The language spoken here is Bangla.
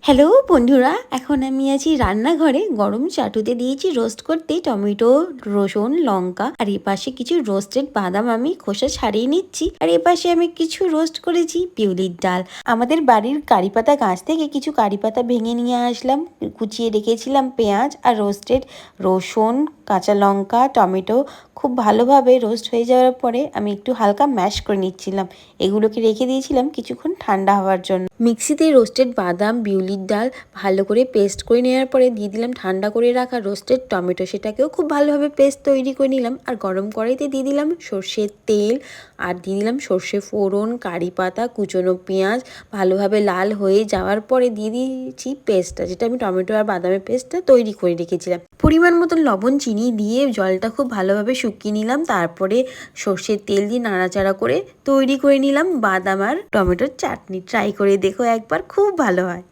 হ্যালো বন্ধুরা, এখন আমি আছি রান্নাঘরে। গরম চাটুতে দিয়েছি রোস্ট করতে টমেটো, রসুন, লঙ্কা। আর এপাশে কিছু রোস্টেড বাদাম আমি খোসা ছাড়িয়ে নিচ্ছি। আর এপাশে আমি কিছু রোস্ট করেছি বিউলির ডাল। আমাদের বাড়ির কারিপাতা গাছ থেকে কিছু কারিপাতা ভেঙে নিয়ে আসলাম, কুচিয়ে রেখেছিলাম পেঁয়াজ আর রোস্টেড রসুন, কাঁচা লঙ্কা, টমেটো খুব ভালোভাবে রোস্ট হয়ে যাওয়ার পরে আমি একটু হালকা ম্যাশ করে নিচ্ছিলাম। এগুলোকে রেখে দিয়েছিলাম কিছুক্ষণ ঠান্ডা হওয়ার জন্য। মিক্সিতে রোস্টেড বাদাম, বিউলির ডাল ভালো করে পেস্ট করে নেওয়ার পরে দিয়ে দিলাম ঠান্ডা করে রাখা রোস্টেড টমেটো, সেটাকেও খুব ভালোভাবে পেস্ট তৈরি করে নিলাম। আর গরম কড়াইতে দিয়ে দিলাম সর্ষের তেল আর দিয়ে দিলাম সর্ষে ফোড়ন, কারি পাতা, কুচনো পেঁয়াজ। ভালোভাবে লাল হয়ে যাওয়ার পরে দিয়ে দিয়েছি পেস্টটা, যেটা আমি টমেটো আর বাদামের পেস্টটা তৈরি করে রেখেছিলাম। পরিমাণ মতন লবণ, চিনি দিয়ে জলটা খুব ভালোভাবে শুকিয়ে নিলাম। তারপরে সর্ষের তেল দিয়ে নাড়াচাড়া করে তৈরি করে নিলাম বাদাম আর টমেটোর চাটনি। ট্রাই করে দেখো একবার, খুব ভালো হয়।